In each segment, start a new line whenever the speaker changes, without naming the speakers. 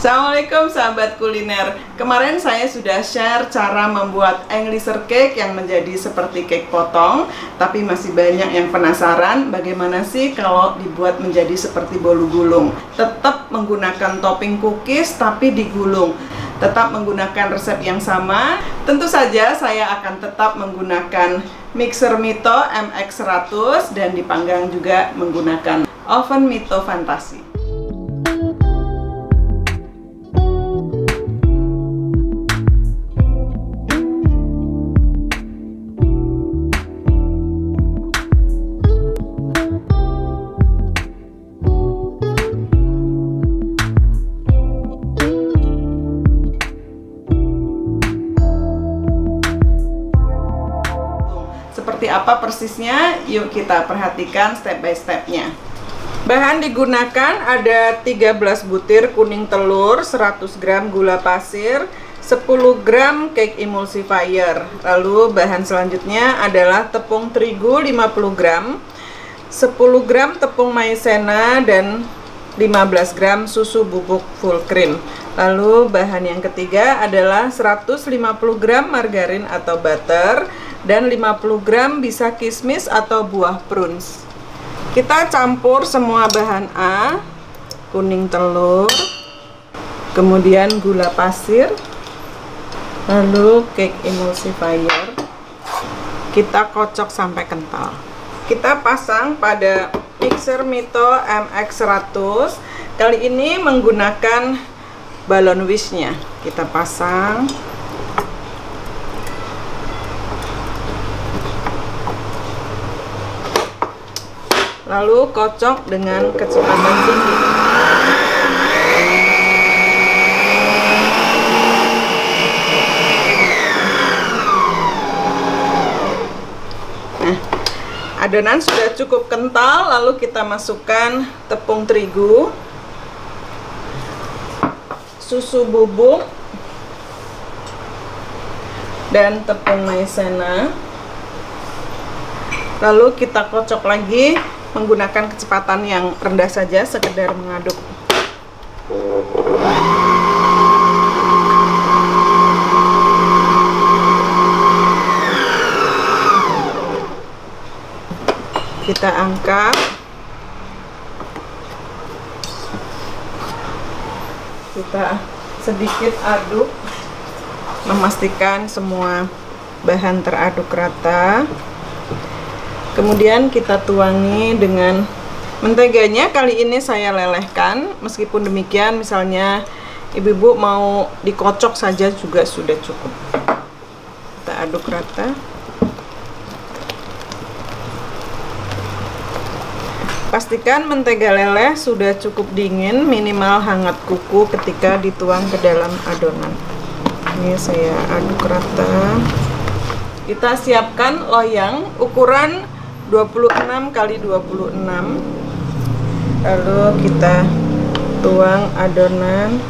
Assalamualaikum sahabat kuliner. Kemarin saya sudah share cara membuat Englischer cake yang menjadi seperti cake potong, tapi masih banyak yang penasaran bagaimana sih kalau dibuat menjadi seperti bolu gulung. Tetap menggunakan topping cookies tapi digulung. Tetap menggunakan resep yang sama. Tentu saja saya akan tetap menggunakan mixer Mito MX100 dan dipanggang juga menggunakan oven Mito Fantasi. Seperti apa persisnya? Yuk kita perhatikan step by stepnya. Bahan digunakan ada 13 butir kuning telur, 100 gram gula pasir, 10 gram cake emulsifier. Lalu bahan selanjutnya adalah tepung terigu 50 gram, 10 gram tepung maizena, dan 15 gram susu bubuk full cream. Lalu bahan yang ketiga adalah 150 gram margarin atau butter, dan 50 gram bisa kismis atau buah prunes. Kita campur semua bahan A, kuning telur, kemudian gula pasir, lalu cake emulsifier. Kita kocok sampai kental. Kita pasang pada mixer Mito MX100. Kali ini menggunakan balon wishnya. Kita pasang. Lalu kocok dengan kecepatan tinggi. Nah, adonan sudah cukup kental, lalu kita masukkan tepung terigu, susu bubuk, dan tepung maizena. Lalu kita kocok lagi menggunakan kecepatan yang rendah saja, sekedar mengaduk. Kita angkat. Kita sedikit aduk, memastikan semua bahan teraduk rata. Kemudian kita tuangi dengan menteganya. Kali ini saya lelehkan. Meskipun demikian, misalnya ibu-ibu mau dikocok saja juga sudah cukup. Kita aduk rata. Pastikan mentega leleh sudah cukup dingin, minimal hangat kuku ketika dituang ke dalam adonan. Ini saya aduk rata. Kita siapkan loyang ukuran 26 x 26. Lalu kita tuang adonan.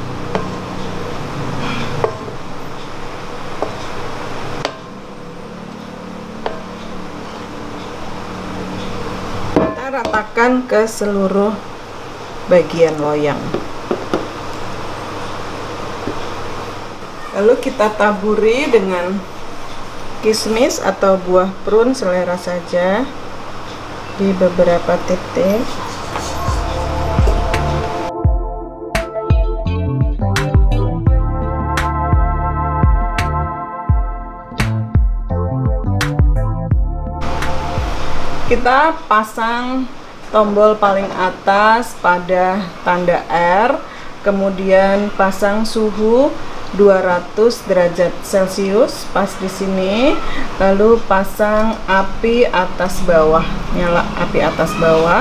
Kita ratakan ke seluruh bagian loyang. Lalu kita taburi dengan kismis atau buah prune selera saja di beberapa titik. Kita pasang tombol paling atas pada tanda R, kemudian pasang suhu 200 derajat Celcius pas di sini, lalu pasang api atas bawah, nyala api atas bawah.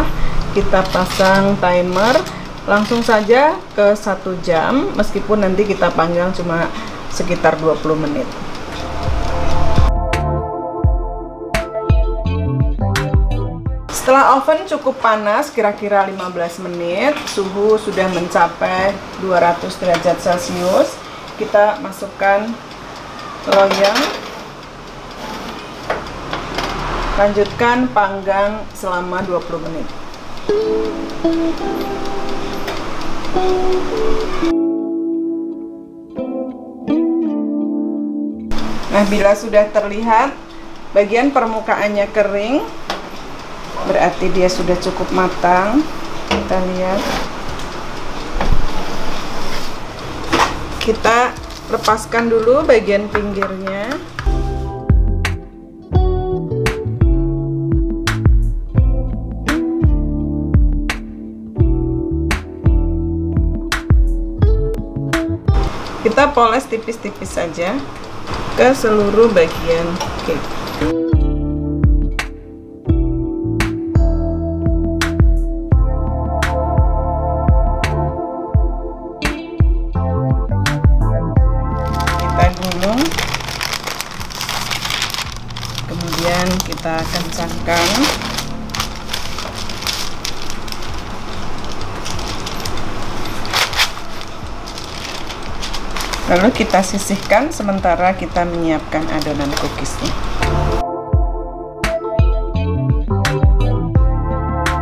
Kita pasang timer langsung saja ke 1 jam, meskipun nanti kita panggang cuma sekitar 20 menit. Setelah oven cukup panas, kira-kira 15 menit, suhu sudah mencapai 200 derajat Celcius. Kita masukkan loyang, lanjutkan panggang selama 20 menit. Nah, bila sudah terlihat bagian permukaannya kering, berarti dia sudah cukup matang. Kita lihat. Kita lepaskan dulu bagian pinggirnya. Kita poles tipis-tipis saja ke seluruh bagian cake. Kita gulung, kemudian kita kencangkan. Lalu kita sisihkan sementara kita menyiapkan adonan cookiesnya.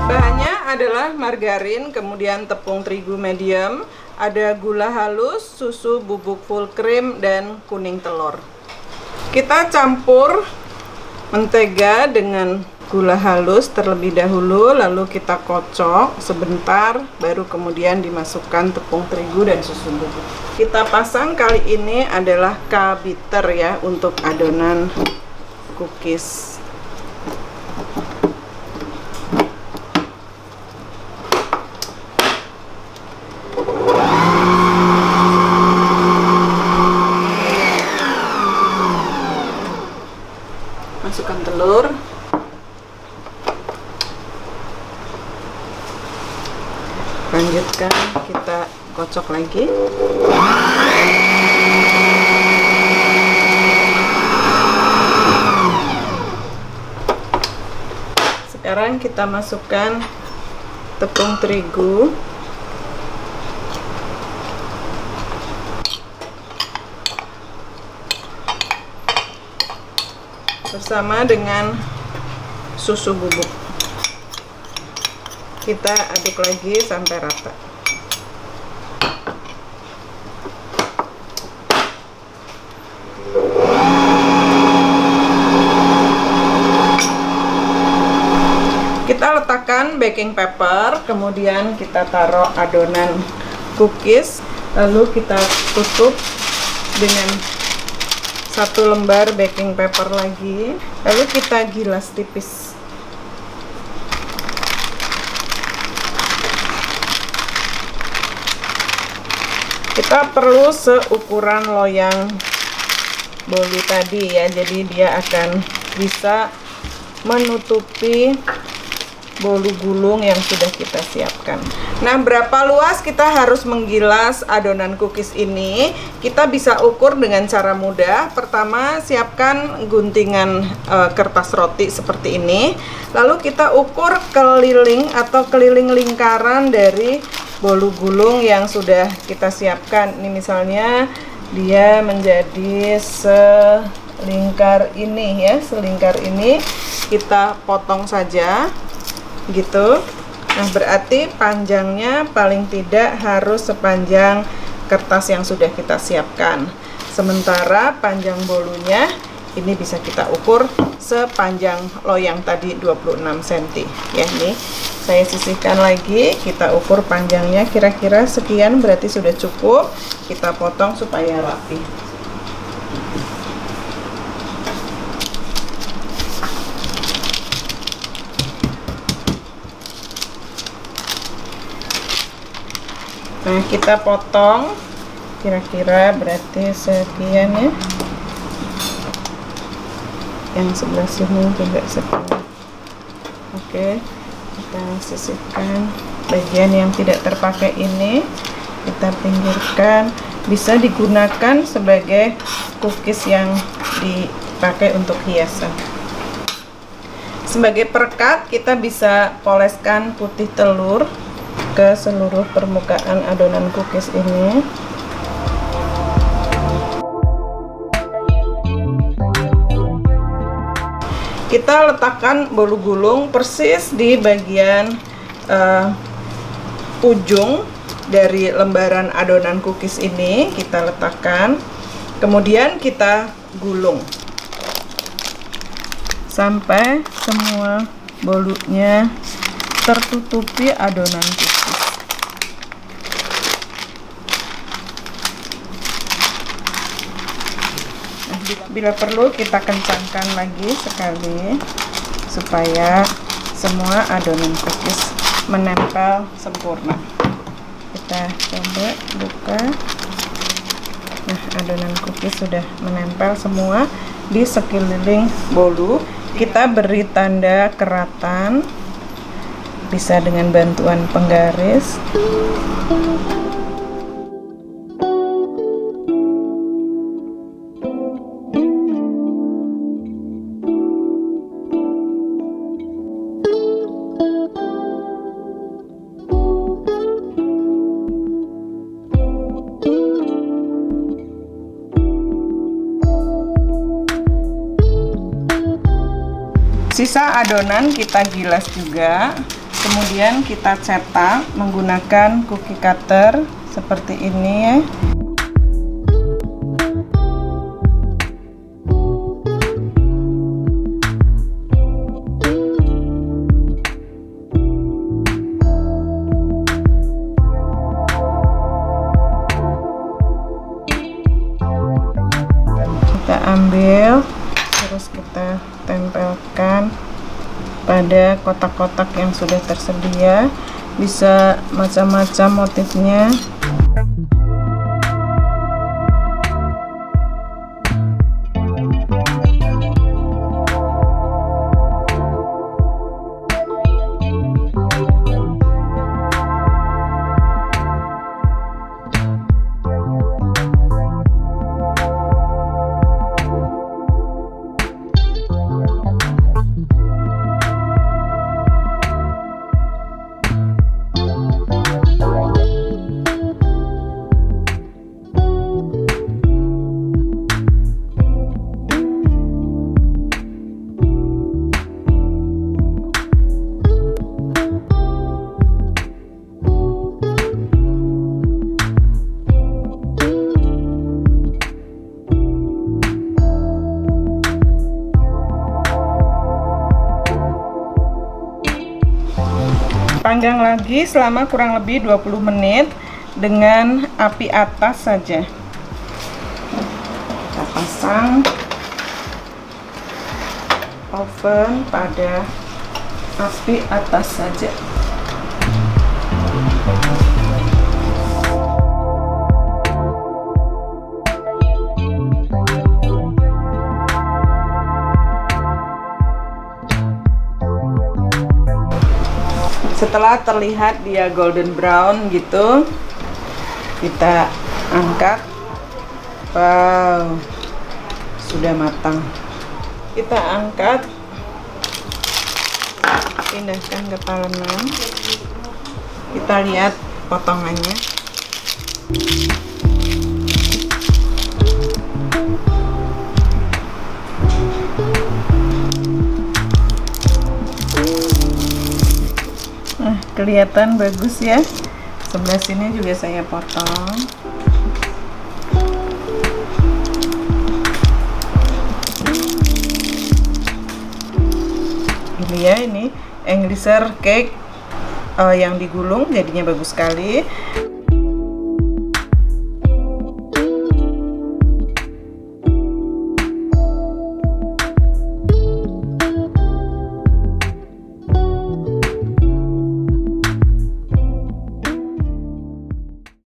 Bahannya adalah margarin, kemudian tepung terigu medium, ada gula halus, susu bubuk full cream, dan kuning telur. Kita campur mentega dengan gula halus terlebih dahulu, lalu kita kocok sebentar, baru kemudian dimasukkan tepung terigu dan susu bubuk. Kita pasang kali ini adalah K-bitter ya untuk adonan cookies. Masukkan telur. Lanjutkan, kita kocok lagi. Sekarang kita masukkan tepung terigu. Bersama dengan susu bubuk. Kita aduk lagi sampai rata. Kita letakkan baking paper, kemudian kita taruh adonan cookies, lalu kita tutup dengan satu lembar baking paper lagi, lalu kita gilas tipis. Kita perlu seukuran loyang bolu tadi ya, jadi dia akan bisa menutupi bolu gulung yang sudah kita siapkan. Nah, berapa luas kita harus menggilas adonan cookies ini? Kita bisa ukur dengan cara mudah. Pertama, siapkan guntingan kertas roti seperti ini. Lalu kita ukur keliling atau keliling lingkaran dari bolu gulung yang sudah kita siapkan. Ini misalnya dia menjadi selingkar ini ya, selingkar ini kita potong saja gitu. Nah, berarti panjangnya paling tidak harus sepanjang kertas yang sudah kita siapkan. Sementara panjang bolunya ini bisa kita ukur sepanjang loyang tadi 26 cm ya. Nih saya sisihkan lagi, kita ukur panjangnya kira-kira sekian, berarti sudah cukup. Kita potong supaya rapi. Nah, kita potong kira-kira berarti sekian ya. Yang sebelah sini juga sekian. Oke, kita sisihkan bagian yang tidak terpakai ini, kita pinggirkan. Bisa digunakan sebagai cookies yang dipakai untuk hiasan. Sebagai perekat, kita bisa poleskan putih telur ke seluruh permukaan adonan cookies ini. Kita letakkan bolu gulung persis di bagian ujung dari lembaran adonan cookies ini. Kita letakkan, kemudian kita gulung sampai semua bolunya tertutupi adonan cookies. Nah, bila perlu kita kencangkan lagi sekali supaya semua adonan cookies menempel sempurna. Kita coba buka. Nah, adonan cookies sudah menempel semua di sekeliling bolu. Kita beri tanda keratan, bisa dengan bantuan penggaris. Sisa adonan kita gilas juga, kemudian kita cetak menggunakan cookie cutter seperti ini ya. Kita ambil, terus kita tempelkan pada kotak-kotak yang sudah tersedia, bisa macam-macam motifnya. Panggang lagi selama kurang lebih 20 menit dengan api atas saja. Kita pasang oven pada api atas saja. Setelah terlihat dia golden brown gitu, kita angkat. Wow, sudah matang. Kita angkat, pindahkan ke talenan. Kita lihat potongannya. Nah, kelihatan bagus ya. Sebelah sini juga saya potong. Ini ya, ini Englisher cake yang digulung, jadinya bagus sekali.